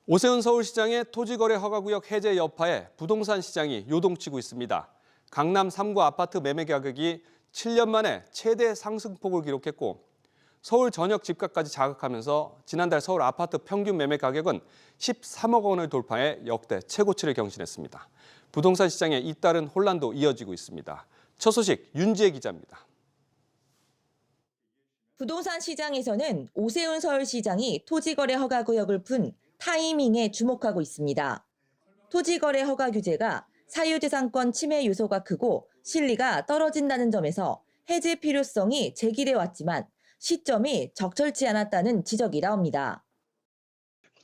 오세훈 서울시장의 토지거래 허가구역 해제 여파에 부동산 시장이 요동치고 있습니다. 강남 3구 아파트 매매 가격이 7년 만에 최대 상승폭을 기록했고 서울 전역 집값까지 자극하면서 지난달 서울 아파트 평균 매매 가격은 13억 원을 돌파해 역대 최고치를 경신했습니다. 부동산 시장에 잇따른 혼란도 이어지고 있습니다. 첫 소식 윤지혜 기자입니다. 부동산 시장에서는 오세훈 서울시장이 토지거래 허가구역을 푼 타이밍에 주목하고 있습니다. 토지거래 허가 규제가 사유재산권 침해 요소가 크고 실리가 떨어진다는 점에서 해제 필요성이 제기돼 왔지만 시점이 적절치 않았다는 지적이 나옵니다.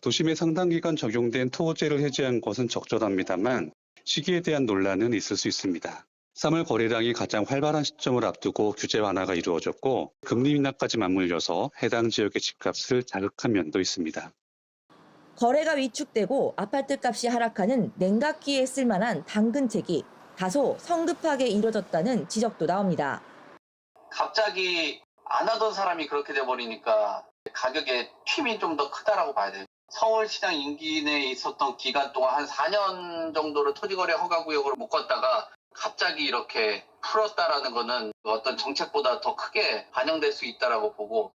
도심에 상당 기간 적용된 토호제를 해제한 것은 적절합니다만 시기에 대한 논란은 있을 수 있습니다. 3월 거래량이 가장 활발한 시점을 앞두고 규제 완화가 이루어졌고 금리 인하까지 맞물려서 해당 지역의 집값을 자극한 면도 있습니다. 거래가 위축되고 아파트값이 하락하는 냉각기에 쓸만한 당근책이 다소 성급하게 이뤄졌다는 지적도 나옵니다. 갑자기 안 하던 사람이 그렇게 돼버리니까 가격의 튀임이 좀 더 크다라고 봐야 돼요. 서울시장 임기 내에 있었던 기간 동안 한 4년 정도를 토지거래 허가구역으로 묶었다가 갑자기 이렇게 풀었다라는 거는 어떤 정책보다 더 크게 반영될 수 있다라고 보고,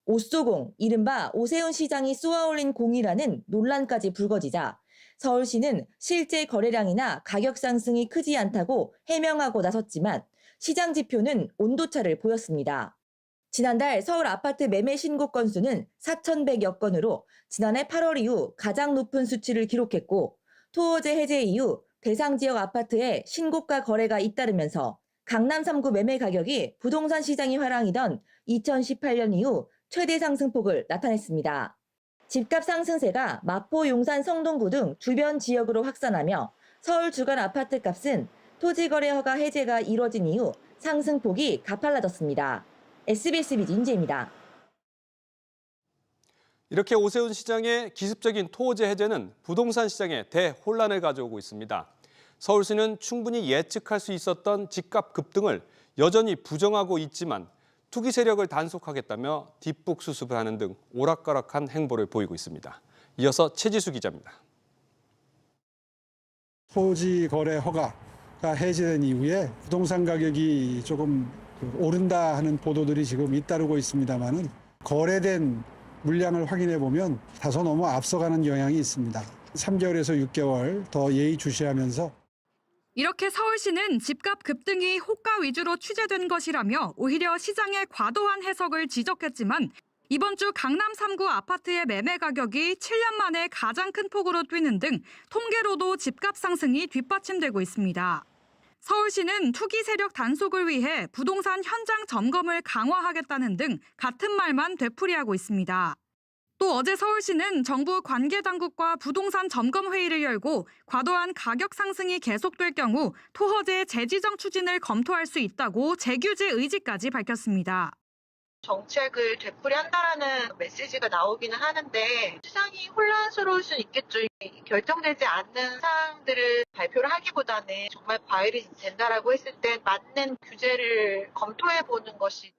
오쏘공, 이른바 오세훈 시장이 쏘아올린 공이라는 논란까지 불거지자 서울시는 실제 거래량이나 가격 상승이 크지 않다고 해명하고 나섰지만 시장 지표는 온도차를 보였습니다. 지난달 서울 아파트 매매 신고 건수는 4,100여 건으로 지난해 8월 이후 가장 높은 수치를 기록했고 토호제 해제 이후 대상 지역 아파트에 신고가 거래가 잇따르면서 강남 3구 매매 가격이 부동산 시장이 화랑이던 2018년 이후 최대 상승폭을 나타냈습니다. 집값 상승세가 마포, 용산, 성동구 등 주변 지역으로 확산하며 서울 주간 아파트 값은 토지거래 허가 해제가 이뤄진 이후 상승폭이 가팔라졌습니다. SBS 비즈 윤지혜입니다. 이렇게 오세훈 시장의 기습적인 토호제 해제는 부동산 시장에 대혼란을 가져오고 있습니다. 서울시는 충분히 예측할 수 있었던 집값 급등을 여전히 부정하고 있지만 투기 세력을 단속하겠다며 뒷북 수습을 하는 등 오락가락한 행보를 보이고 있습니다. 이어서 최지수 기자입니다. 토지 거래 허가가 해제된 이후에 부동산 가격이 조금 오른다 하는 보도들이 지금 잇따르고 있습니다만은 거래된 물량을 확인해 보면 다소 너무 앞서가는 경향이 있습니다. 3개월에서 6개월 더 예의주시하면서 이렇게 서울시는 집값 급등이 호가 위주로 취재된 것이라며 오히려 시장의 과도한 해석을 지적했지만 이번 주 강남 3구 아파트의 매매 가격이 7년 만에 가장 큰 폭으로 뛰는 등 통계로도 집값 상승이 뒷받침되고 있습니다. 서울시는 투기 세력 단속을 위해 부동산 현장 점검을 강화하겠다는 등 같은 말만 되풀이하고 있습니다. 또 어제 서울시는 정부 관계당국과 부동산 점검 회의를 열고 과도한 가격 상승이 계속될 경우 토허제 재지정 추진을 검토할 수 있다고 재규제 의지까지 밝혔습니다. 정책을 되풀이한다라는 메시지가 나오기는 하는데 시장이 혼란스러울 수는 있겠죠. 결정되지 않는 사항들을 발표를 하기보다는 정말 과열이 된다라고 했을 때 맞는 규제를 검토해보는 것이.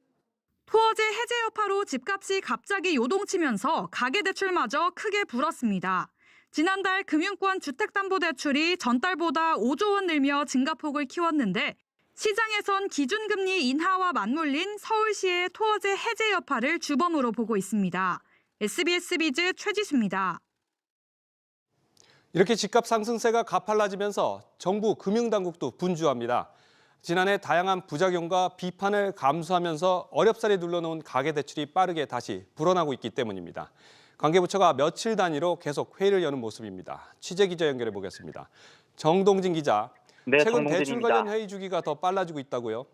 토어제 해제 여파로 집값이 갑자기 요동치면서 가계대출마저 크게 불었습니다. 지난달 금융권 주택담보대출이 전달보다 5조 원 늘며 증가폭을 키웠는데 시장에선 기준금리 인하와 맞물린 서울시의 토어제 해제 여파를 주범으로 보고 있습니다. SBS 비즈 최지수입니다. 이렇게 집값 상승세가 가팔라지면서 정부 금융당국도 분주합니다. 지난해 다양한 부작용과 비판을 감수하면서 어렵사리 눌러놓은 가계대출이 빠르게 다시 불어나고 있기 때문입니다. 관계부처가 며칠 단위로 계속 회의를 여는 모습입니다. 취재기자 연결해 보겠습니다. 정동진 기자, 네, 최근 정동진입니다. 대출 관련 회의 주기가 더 빨라지고 있다고요?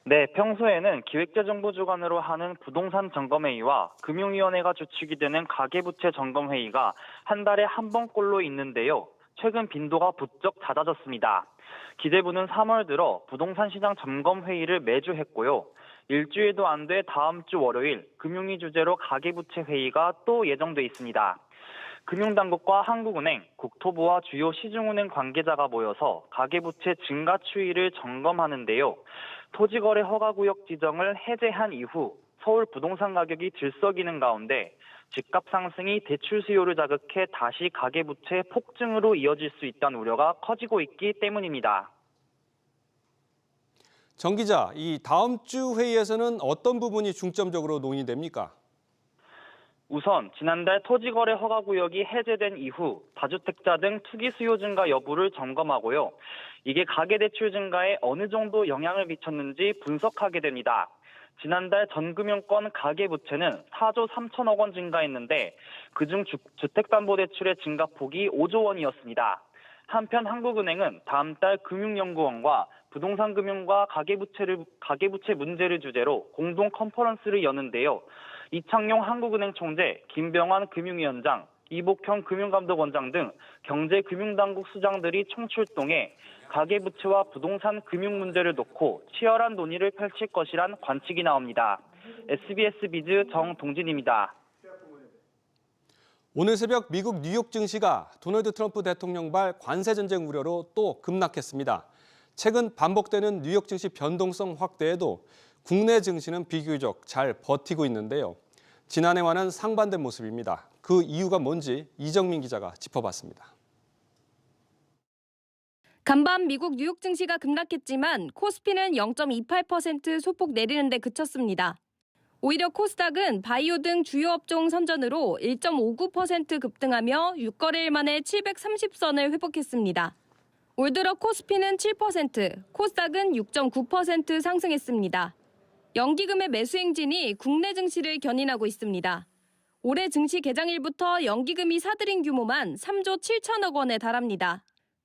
네, 평소에는 기획재정부 주관으로 하는 부동산 점검회의와 금융위원회가 주축이 되는 가계부채 점검회의가 한 달에 한 번꼴로 있는데요. 최근 빈도가 부쩍 잦아졌습니다. 기재부는 3월 들어 부동산 시장 점검회의를 매주 했고요. 일주일도 안 돼 다음 주 월요일 금융위 주재로 가계부채 회의가 또 예정돼 있습니다. 금융당국과 한국은행, 국토부와 주요 시중은행 관계자가 모여서 가계부채 증가 추이를 점검하는데요. 토지거래 허가구역 지정을 해제한 이후 서울 부동산 가격이 들썩이는 가운데 집값 상승이 대출 수요를 자극해 다시 가계부채 폭증으로 이어질 수 있다는 우려가 커지고 있기 때문입니다. 정 기자, 이 다음 주 회의에서는 어떤 부분이 중점적으로 논의됩니까? 우선 지난달 토지거래 허가구역이 해제된 이후 다주택자 등 투기 수요 증가 여부를 점검하고요. 이게 가계대출 증가에 어느 정도 영향을 미쳤는지 분석하게 됩니다. 지난달 전금융권 가계부채는 4조 3천억 원 증가했는데 그중 주택담보대출의 증가폭이 5조 원이었습니다. 한편 한국은행은 다음 달 금융연구원과 부동산금융과 가계부채 문제를 주제로 공동 컨퍼런스를 여는데요. 이창용 한국은행 총재, 김병환 금융위원장, 이복형 금융감독원장 등 경제금융당국 수장들이 총출동해 가계부채와 부동산 금융 문제를 놓고 치열한 논의를 펼칠 것이란 관측이 나옵니다. SBS 비즈 정동진입니다. 오늘 새벽 미국 뉴욕 증시가 도널드 트럼프 대통령발 관세 전쟁 우려로 또 급락했습니다. 최근 반복되는 뉴욕 증시 변동성 확대에도 국내 증시는 비교적 잘 버티고 있는데요. 지난해와는 상반된 모습입니다. 그 이유가 뭔지 이정민 기자가 짚어봤습니다. 간밤 미국 뉴욕 증시가 급락했지만 코스피는 0.28% 소폭 내리는 데 그쳤습니다. 오히려 코스닥은 바이오 등 주요 업종 선전으로 1.59% 급등하며 6거래일 만에 730선을 회복했습니다. 올 들어 코스피는 7%, 코스닥은 6.9% 상승했습니다. 연기금의 매수 행진이 국내 증시를 견인하고 있습니다. 올해 증시 개장일부터 연기금이 사들인 규모만 3조 7천억 원에 달합니다.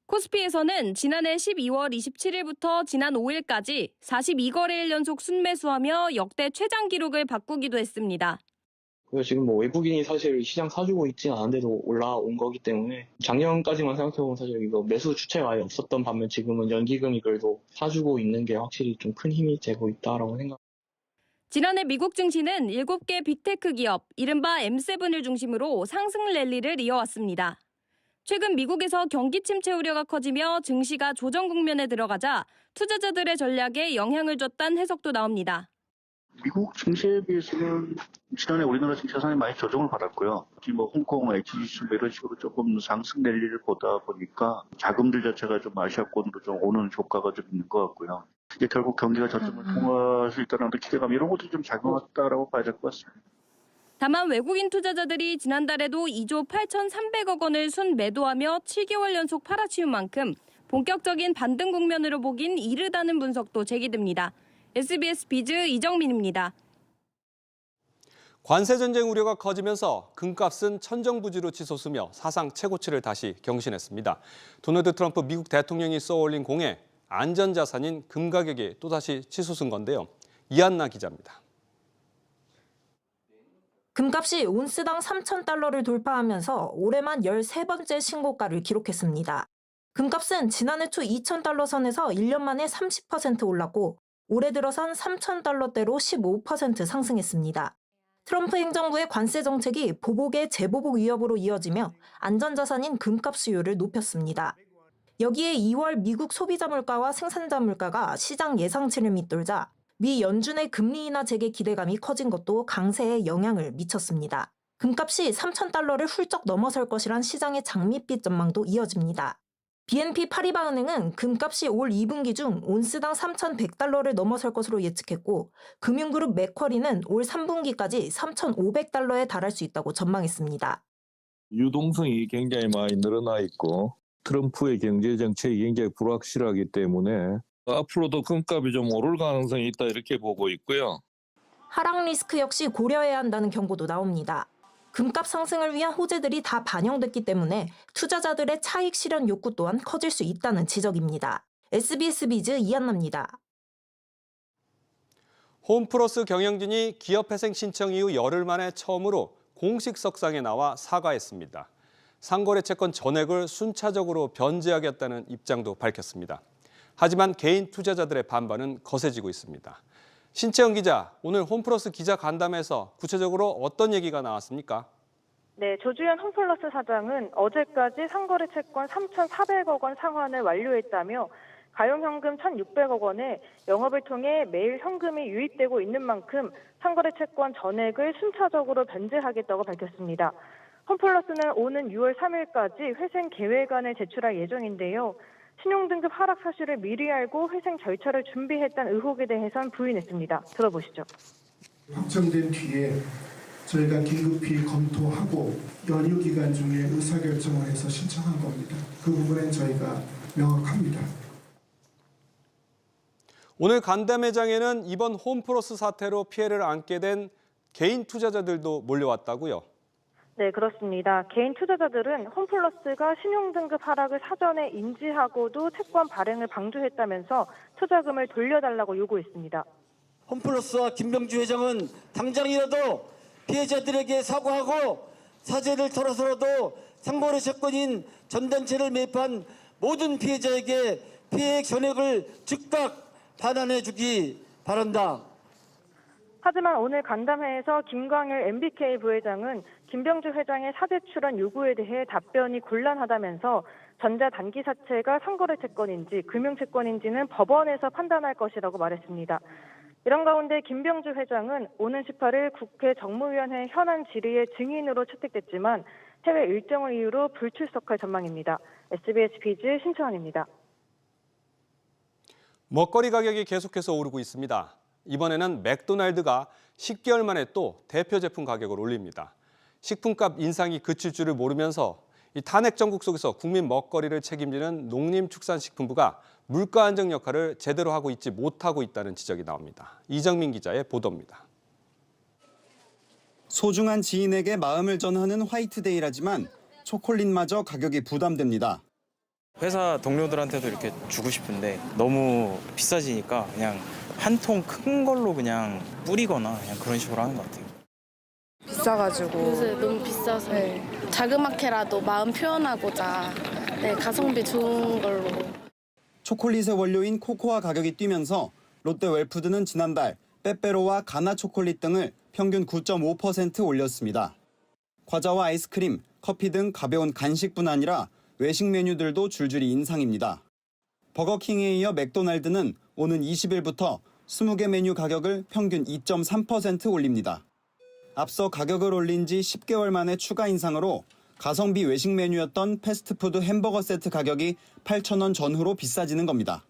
코스피에서는 지난해 12월 27일부터 지난 5일까지 42거래일 연속 순매수하며 역대 최장 기록을 바꾸기도 했습니다. 그래서 지금 외국인이 사실 시장 사주고 있지 않은데도 올라온 거기 때문에 작년까지만 생각해보면 사실 이거 매수 주체가 아예 없었던 반면 지금은 연기금이 그래도 사주고 있는 게 확실히 좀 큰 힘이 되고 있다라고 생각합니다. 지난해 미국 증시는 7개 빅테크 기업, 이른바 M7을 중심으로 상승 랠리를 이어왔습니다. 최근 미국에서 경기 침체 우려가 커지며 증시가 조정 국면에 들어가자 투자자들의 전략에 영향을 줬다는 해석도 나옵니다. 미국 증시에 비해서는 지난해 우리나라 증시가 상당히 많이 조정을 받았고요. 특히 홍콩, HGC 이런 식으로 조금 상승 랠리를 보다 보니까 자금들 자체가 좀 아시아권으로 좀 오는 효과가 좀 있는 것 같고요. 이게 결국 경기가 저점을 통과할 수 있다는 기대감 이런 것들이 좀 작용했다라고 봐야 될 것 같습니다. 다만 외국인 투자자들이 지난달에도 2조 8,300억 원을 순매도하며 7개월 연속 팔아치운 만큼 본격적인 반등 국면으로 보긴 이르다는 분석도 제기됩니다. SBS 비즈 이정민입니다. 관세 전쟁 우려가 커지면서 금값은 천정부지로 치솟으며 사상 최고치를 다시 경신했습니다. 도널드 트럼프 미국 대통령이 쏘아올린 공에 안전자산인 금 가격이 또다시 치솟은 건데요. 이한나 기자입니다. 금값이 온스당 3,000달러를 돌파하면서 올해만 13번째 신고가를 기록했습니다. 금값은 지난해 초 2,000달러 선에서 1년 만에 30% 올랐고 올해 들어선 3,000달러대로 15% 상승했습니다. 트럼프 행정부의 관세 정책이 보복의 재보복 위협으로 이어지며 안전자산인 금값 수요를 높였습니다. 여기에 2월 미국 소비자 물가와 생산자 물가가 시장 예상치를 밑돌자 미 연준의 금리 인하 재개 기대감이 커진 것도 강세에 영향을 미쳤습니다. 금값이 3,000달러를 훌쩍 넘어설 것이란 시장의 장밋빛 전망도 이어집니다. BNP 파리바 은행은 금값이 올 2분기 중 온스당 3,100달러를 넘어설 것으로 예측했고 금융그룹 맥쿼리는 올 3분기까지 3,500달러에 달할 수 있다고 전망했습니다. 유동성이 굉장히 많이 늘어나 있고 트럼프의 경제 정책이 굉장히 불확실하기 때문에 앞으로도 금값이 좀 오를 가능성이 있다 이렇게 보고 있고요. 하락 리스크 역시 고려해야 한다는 경고도 나옵니다. 금값 상승을 위한 호재들이 다 반영됐기 때문에 투자자들의 차익 실현 욕구 또한 커질 수 있다는 지적입니다. SBS 비즈 이한나입니다. 홈플러스 경영진이 기업회생 신청 이후 열흘 만에 처음으로 공식 석상에 나와 사과했습니다. 상거래 채권 전액을 순차적으로 변제하겠다는 입장도 밝혔습니다. 하지만 개인 투자자들의 반발은 거세지고 있습니다. 신채영 기자, 오늘 홈플러스 기자 간담회에서 구체적으로 어떤 얘기가 나왔습니까? 네, 조주현 홈플러스 사장은 어제까지 상거래 채권 3,400억 원 상환을 완료했다며 가용현금 1,600억 원에 영업을 통해 매일 현금이 유입되고 있는 만큼 상거래 채권 전액을 순차적으로 변제하겠다고 밝혔습니다. 홈플러스는 오는 6월 3일까지 회생 계획안을 제출할 예정인데요. 신용등급 하락 사실을 미리 알고 회생 절차를 준비했다는 의혹에 대해선 부인했습니다. 들어보시죠. 확정된 뒤에 저희가 긴급히 검토하고 연휴 기간 중에 의사결정을 해서 신청한 겁니다. 그 부분엔 저희가 명확합니다. 오늘 간담회장에는 이번 홈플러스 사태로 피해를 안게 된 개인 투자자들도 몰려왔다고요? 네, 그렇습니다. 개인 투자자들은 홈플러스가 신용등급 하락을 사전에 인지하고도 채권 발행을 방조했다면서 투자금을 돌려달라고 요구했습니다. 홈플러스와 김병주 회장은 당장이라도 피해자들에게 사과하고 사죄를 털어서라도 상거래 채권인 전단체를 매입한 모든 피해자에게 피해액 전액을 즉각 반환해 주기 바란다. 하지만 오늘 간담회에서 김광일 MBK 부회장은 김병주 회장의 사대출안 요구에 대해 답변이 곤란하다면서 전자단기사채가 상거래 채권인지 금융채권인지는 법원에서 판단할 것이라고 말했습니다. 이런 가운데 김병주 회장은 오는 18일 국회 정무위원회 현안 질의의 증인으로 채택됐지만 해외 일정을 이유로 불출석할 전망입니다. SBS 비즈 신청환입니다. 먹거리 가격이 계속해서 오르고 있습니다. 이번에는 맥도날드가 10개월 만에 또 대표 제품 가격을 올립니다. 식품값 인상이 그칠 줄을 모르면서 이 탄핵 정국 속에서 국민 먹거리를 책임지는 농림축산식품부가 물가 안정 역할을 제대로 하고 있지 못하고 있다는 지적이 나옵니다. 이정민 기자의 보도입니다. 소중한 지인에게 마음을 전하는 화이트데이라지만 초콜릿마저 가격이 부담됩니다. 회사 동료들한테도 이렇게 주고 싶은데 너무 비싸지니까 그냥 한 통 큰 걸로 그냥 뿌리거나 그냥 그런 식으로 하는 것 같아요. 비싸가지고 요새 너무 비싸서 네. 자그맣게라도 마음 표현하고자 가성비 좋은 걸로. 초콜릿의 원료인 코코아 가격이 뛰면서 롯데 웰푸드는 지난달 빼빼로와 가나 초콜릿 등을 평균 9.5% 올렸습니다. 과자와 아이스크림, 커피 등 가벼운 간식뿐 아니라 외식 메뉴들도 줄줄이 인상입니다. 버거킹에 이어 맥도날드는 오는 20일부터 20개 메뉴 가격을 평균 2.3% 올립니다. 앞서 가격을 올린 지 10개월 만에 추가 인상으로 가성비 외식 메뉴였던 패스트푸드 햄버거 세트 가격이 8,000원 전후로 비싸지는 겁니다.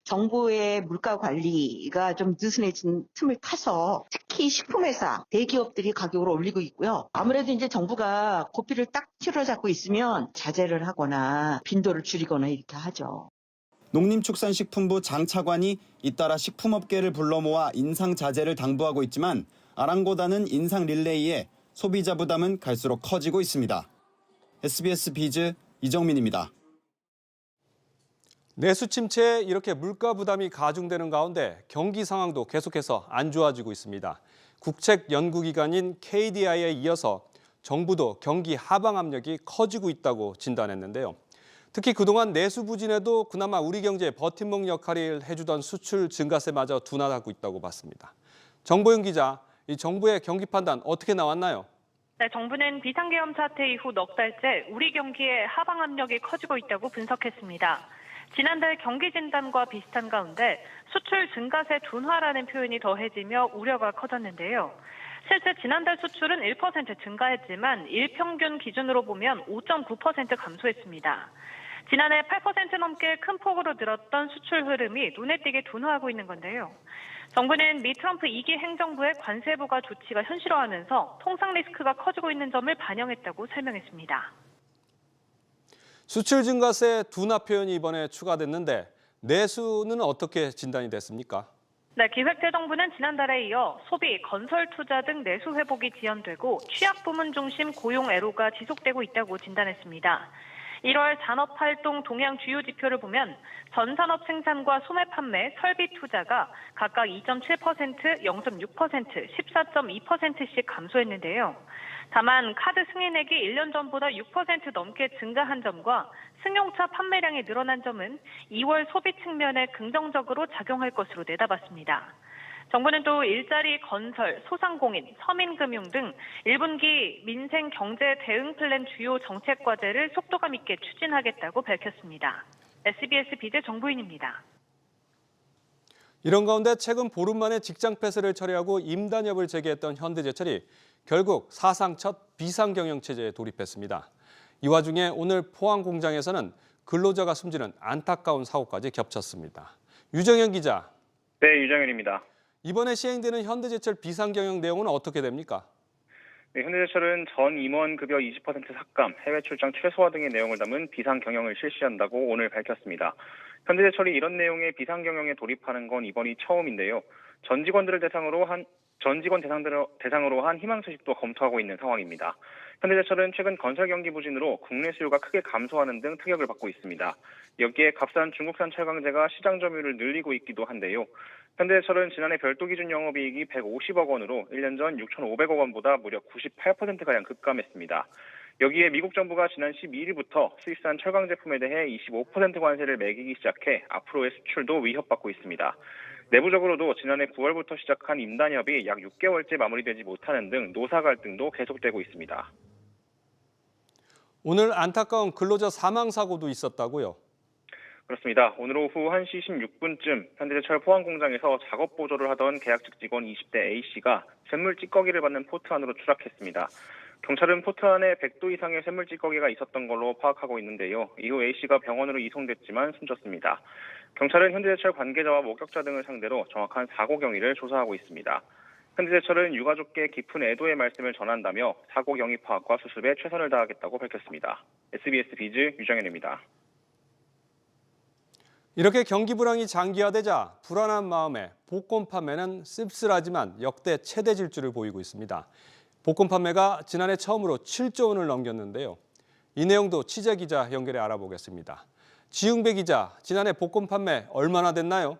정부의 물가 관리가 좀 느슨해진 틈을 타서 특히 식품회사, 대기업들이 가격을 올리고 있고요. 아무래도 이제 정부가 고삐를 딱 틀어잡고 있으면 자제를 하거나 빈도를 줄이거나 이렇게 하죠. 농림축산식품부 장 차관이 잇따라 식품업계를 불러 모아 인상 자제를 당부하고 있지만 아랑곳하는 인상 릴레이에 소비자 부담은 갈수록 커지고 있습니다. SBS 비즈 이정민입니다. 내수 침체에 이렇게 물가 부담이 가중되는 가운데 경기 상황도 계속해서 안 좋아지고 있습니다. 국책 연구기관인 KDI에 이어서 정부도 경기 하방 압력이 커지고 있다고 진단했는데요. 특히 그동안 내수 부진에도 그나마 우리 경제의 버팀목 역할을 해주던 수출 증가세마저 둔화하고 있다고 봤습니다. 정보윤 기자, 이 정부의 경기 판단 어떻게 나왔나요? 네, 정부는 비상계엄 사태 이후 넉 달째 우리 경기의 하방 압력이 커지고 있다고 분석했습니다. 지난달 경기 진단과 비슷한 가운데 수출 증가세 둔화라는 표현이 더해지며 우려가 커졌는데요. 실제 지난달 수출은 1% 증가했지만 일평균 기준으로 보면 5.9% 감소했습니다. 지난해 8% 넘게 큰 폭으로 늘었던 수출 흐름이 눈에 띄게 둔화하고 있는 건데요. 정부는 미 트럼프 2기 행정부의 관세 부과 조치가 현실화하면서 통상 리스크가 커지고 있는 점을 반영했다고 설명했습니다. 수출 증가세 둔화 표현이 이번에 추가됐는데 내수는 어떻게 진단이 됐습니까? 네, 기획재정부는 지난달에 이어 소비, 건설 투자 등 내수 회복이 지연되고 취약 부문 중심 고용 애로가 지속되고 있다고 진단했습니다. 1월 산업활동 동향 주요 지표를 보면 전산업 생산과 소매 판매, 설비 투자가 각각 2.7%, 0.6%, 14.2%씩 감소했는데요. 다만 카드 승인액이 1년 전보다 6% 넘게 증가한 점과 승용차 판매량이 늘어난 점은 2월 소비 측면에 긍정적으로 작용할 것으로 내다봤습니다. 정부는 또 일자리 건설, 소상공인, 서민금융 등 1분기 민생 경제 대응 플랜 주요 정책 과제를 속도감 있게 추진하겠다고 밝혔습니다. SBS 비제 정부인입니다. 이런 가운데 최근 보름 만에 직장 폐쇄를 철회하고 임단협을 재개했던 현대제철이 결국 사상 첫 비상경영 체제에 돌입했습니다. 이 와중에 오늘 포항 공장에서는 근로자가 숨지는 안타까운 사고까지 겹쳤습니다. 유정현 기자. 네, 유정현입니다. 이번에 시행되는 현대제철 비상경영 내용은 어떻게 됩니까? 네, 현대제철은 전 임원 급여 20% 삭감, 해외 출장 최소화 등의 내용을 담은 비상경영을 실시한다고 오늘 밝혔습니다. 현대제철이 이런 내용의 비상경영에 돌입하는 건 이번이 처음인데요. 전 직원들을 대상으로 한 희망 소식도 검토하고 있는 상황입니다. 현대제철은 최근 건설 경기 부진으로 국내 수요가 크게 감소하는 등 타격을 받고 있습니다. 여기에 값싼 중국산 철강제가 시장 점유율을 늘리고 있기도 한데요. 현대제철은 지난해 별도 기준 영업이익이 150억 원으로 1년 전 6,500억 원보다 무려 98%가량 급감했습니다. 여기에 미국 정부가 지난 12일부터 수입산 철강 제품에 대해 25% 관세를 매기기 시작해 앞으로의 수출도 위협받고 있습니다. 내부적으로도 지난해 9월부터 시작한 임단협이 약 6개월째 마무리되지 못하는 등 노사 갈등도 계속되고 있습니다. 오늘 안타까운 근로자 사망 사고도 있었다고요? 그렇습니다. 오늘 오후 1시 16분쯤 현대제철 포항 공장에서 작업 보조를 하던 계약직 직원 20대 A씨가 쇳물 찌꺼기를 받는 포트 안으로 추락했습니다. 경찰은 포트 안에 100도 이상의 쇳물 찌꺼기가 있었던 걸로 파악하고 있는데요. 이후 A씨가 병원으로 이송됐지만 숨졌습니다. 경찰은 현대제철 관계자와 목격자 등을 상대로 정확한 사고 경위를 조사하고 있습니다. 현대제철은 유가족께 깊은 애도의 말씀을 전한다며 사고 경위 파악과 수습에 최선을 다하겠다고 밝혔습니다. SBS 비즈 유정현입니다. 이렇게 경기 불황이 장기화되자 불안한 마음에 복권 판매는 씁쓸하지만 역대 최대 질주를 보이고 있습니다. 복권 판매가 지난해 처음으로 7조 원을 넘겼는데요. 이 내용도 취재 기자 연결해 알아보겠습니다. 지웅배 기자, 지난해 복권 판매 얼마나 됐나요?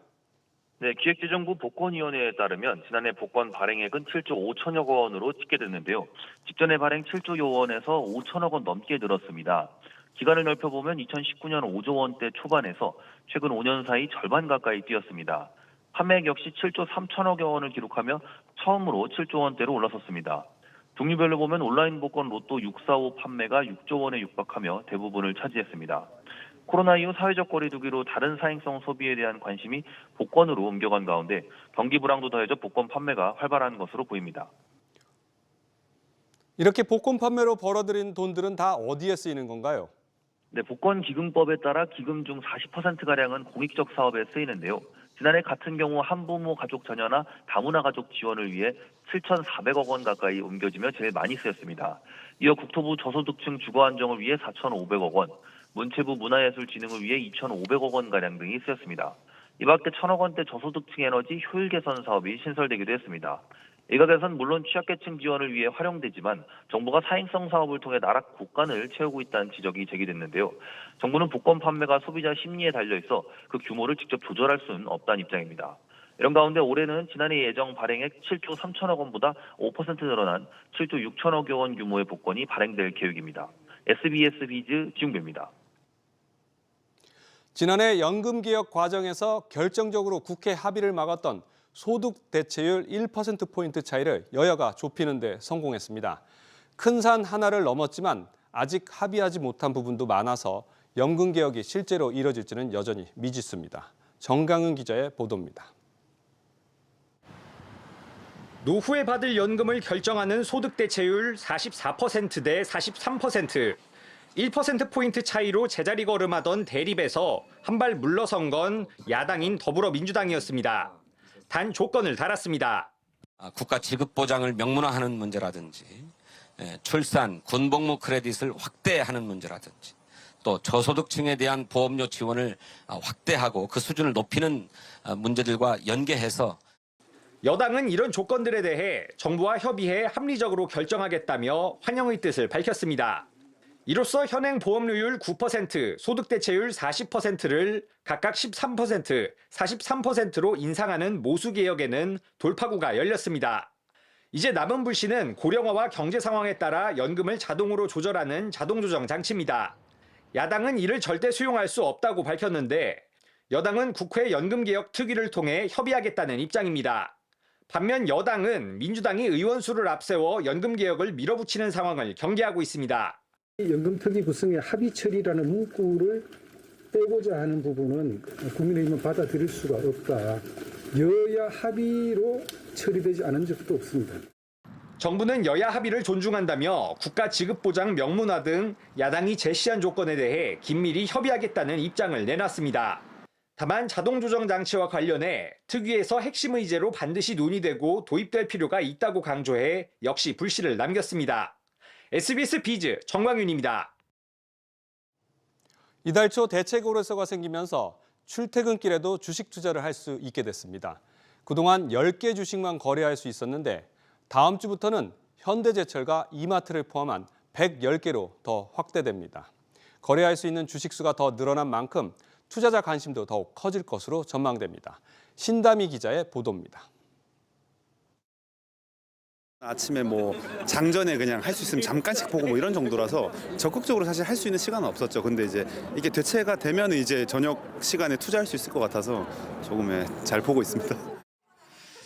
네, 기획재정부 복권위원회에 따르면 지난해 복권 발행액은 7조 5천여 원으로 집계됐는데요. 직전에 발행 7조여 원에서 5천억 원 넘게 늘었습니다. 기간을 넓혀보면 2019년 5조 원대 초반에서 최근 5년 사이 절반 가까이 뛰었습니다. 판매액 역시 7조 3천억여 원을 기록하며 처음으로 7조 원대로 올라섰습니다. 종류별로 보면 온라인 복권 로또 645 판매가 6조 원에 육박하며 대부분을 차지했습니다. 코로나 이후 사회적 거리 두기로 다른 사행성 소비에 대한 관심이 복권으로 옮겨간 가운데 경기 불황도 더해져 복권 판매가 활발한 것으로 보입니다. 이렇게 복권 판매로 벌어들인 돈들은 다 어디에 쓰이는 건가요? 네, 복권기금법에 따라 기금 중 40%가량은 공익적 사업에 쓰이는데요. 지난해 같은 경우 한부모 가족 자녀나 다문화 가족 지원을 위해 7,400억 원 가까이 옮겨지며 제일 많이 쓰였습니다. 이어 국토부 저소득층 주거 안정을 위해 4,500억 원, 문체부 문화예술진흥을 위해 2,500억 원가량 등이 쓰였습니다. 이 밖에 1,000억 원대 저소득층 에너지 효율 개선 사업이 신설되기도 했습니다. 일각에선 물론 취약계층 지원을 위해 활용되지만 정부가 사행성 사업을 통해 나락 곳간을 채우고 있다는 지적이 제기됐는데요. 정부는 복권 판매가 소비자 심리에 달려있어 그 규모를 직접 조절할 수는 없다는 입장입니다. 이런 가운데 올해는 지난해 예정 발행액 7조 3천억 원보다 5% 늘어난 7조 6천억여 원 규모의 복권이 발행될 계획입니다. SBS 비즈 지웅배입니다. 지난해 연금개혁 과정에서 결정적으로 국회 합의를 막았던 소득 대체율 1%포인트 차이를 여야가 좁히는 데 성공했습니다. 큰 산 하나를 넘었지만 아직 합의하지 못한 부분도 많아서 연금개혁이 실제로 이뤄질지는 여전히 미지수입니다. 정강은 기자의 보도입니다. 노후에 받을 연금을 결정하는 소득 대체율 44% 대 43%. 1%포인트 차이로 제자리 걸음하던 대립에서 한 발 물러선 건 야당인 더불어민주당이었습니다. 단 조건을 달았습니다. 국가 지급 보장을 명문화하는 문제라든지 출산, 군복무 크레딧을 확대하는 문제라든지 또 저소득층에 대한 보험료 지원을 확대하고 그 수준을 높이는 문제들과 연계해서 여당은 이런 조건들에 대해 정부와 협의해 합리적으로 결정하겠다며 환영의 뜻을 밝혔습니다. 이로써 현행 보험료율 9%, 소득 대체율 40%를 각각 13%, 43%로 인상하는 모수 개혁에는 돌파구가 열렸습니다. 이제 남은 불씨는 고령화와 경제 상황에 따라 연금을 자동으로 조절하는 자동조정 장치입니다. 야당은 이를 절대 수용할 수 없다고 밝혔는데 여당은 국회 연금개혁 특위를 통해 협의하겠다는 입장입니다. 반면 여당은 민주당이 의원 수를 앞세워 연금개혁을 밀어붙이는 상황을 경계하고 있습니다. 연금특위 구성의 합의 처리라는 문구를 떼고자 하는 부분은 국민의힘은 받아들일 수가 없다. 여야 합의로 처리되지 않은 적도 없습니다. 정부는 여야 합의를 존중한다며 국가 지급 보장 명문화 등 야당이 제시한 조건에 대해 긴밀히 협의하겠다는 입장을 내놨습니다. 다만 자동 조정 장치와 관련해 특위에서 핵심 의제로 반드시 논의되고 도입될 필요가 있다고 강조해 역시 불씨를 남겼습니다. SBS 비즈 정광윤입니다. 이달 초 대체고래소가 생기면서 출퇴근길에도 주식 투자를 할 수 있게 됐습니다. 그동안 10개 주식만 거래할 수 있었는데 다음 주부터는 현대제철과 이마트를 포함한 110개로 더 확대됩니다. 거래할 수 있는 주식 수가 더 늘어난 만큼 투자자 관심도 더욱 커질 것으로 전망됩니다. 신다미 기자의 보도입니다. 아침에 장전에 그냥 할 수 있으면 잠깐씩 보고 이런 정도라서 적극적으로 사실 할 수 있는 시간은 없었죠. 근데 이제 이게 대체가 되면 이제 저녁 시간에 투자할 수 있을 것 같아서 조금 잘 보고 있습니다.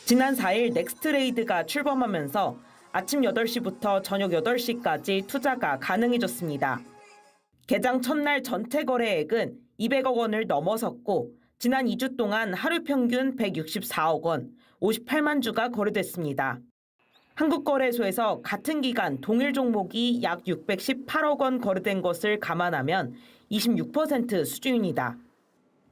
지난 4일 넥스트레이드가 출범하면서 아침 8시부터 저녁 8시까지 투자가 가능해졌습니다. 개장 첫날 전체 거래액은 200억 원을 넘어섰고 지난 2주 동안 하루 평균 164억 원, 58만 주가 거래됐습니다. 한국거래소에서 같은 기간 동일 종목이 약 618억 원 거래된 것을 감안하면 26% 수준입니다.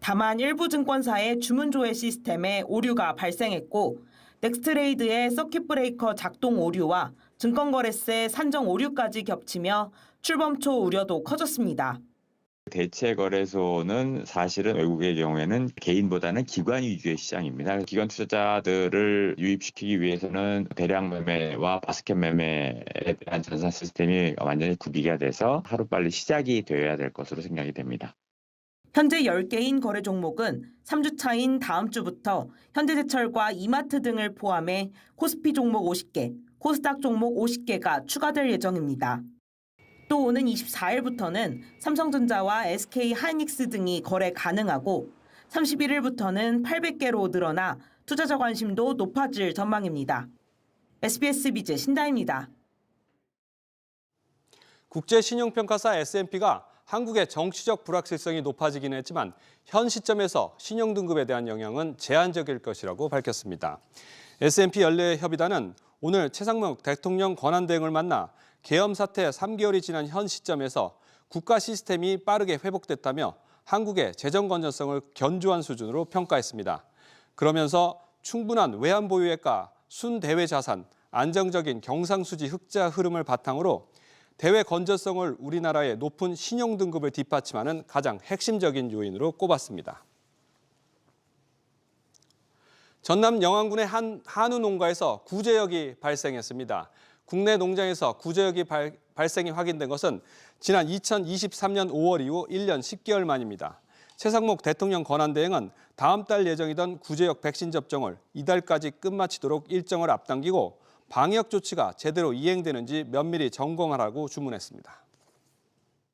다만 일부 증권사의 주문 조회 시스템에 오류가 발생했고 넥스트레이드의 서킷 브레이커 작동 오류와 증권거래세 산정 오류까지 겹치며 출범 초 우려도 커졌습니다. 대체거래소는 사실은 외국의 경우에는 개인보다는 기관 위주의 시장입니다. 기관 투자자들을 유입시키기 위해서는 대량 매매와 바스켓 매매에 대한 전산 시스템이 완전히 구비가 돼서 하루빨리 시작이 되어야 될 것으로 생각이 됩니다. 현재 10개인 거래 종목은 3주 차인 다음 주부터 현대제철과 이마트 등을 포함해 코스피 종목 50개, 코스닥 종목 50개가 추가될 예정입니다. 또 오는 24일부터는 삼성전자와 SK하이닉스 등이 거래 가능하고 31일부터는 800개로 늘어나 투자자 관심도 높아질 전망입니다. SBS 비즈 신다입니다. 국제신용평가사 S&P가 한국의 정치적 불확실성이 높아지긴 했지만 현 시점에서 신용등급에 대한 영향은 제한적일 것이라고 밝혔습니다. S&P 연례협의단은 오늘 최상목 대통령 권한대행을 만나 계엄 사태 3개월이 지난 현 시점에서 국가 시스템이 빠르게 회복됐다며 한국의 재정 건전성을 견조한 수준으로 평가했습니다. 그러면서 충분한 외환 보유액과 순대외 자산, 안정적인 경상수지 흑자 흐름을 바탕으로 대외 건전성을 우리나라의 높은 신용 등급을 뒷받침하는 가장 핵심적인 요인으로 꼽았습니다. 전남 영안군의 한 한우 농가에서 구제역이 발생했습니다. 국내 농장에서 구제역이 발생이 확인된 것은 지난 2023년 5월 이후 1년 10개월 만입니다. 최상목 대통령 권한대행은 다음 달 예정이던 구제역 백신 접종을 이달까지 끝마치도록 일정을 앞당기고 방역 조치가 제대로 이행되는지 면밀히 점검하라고 주문했습니다.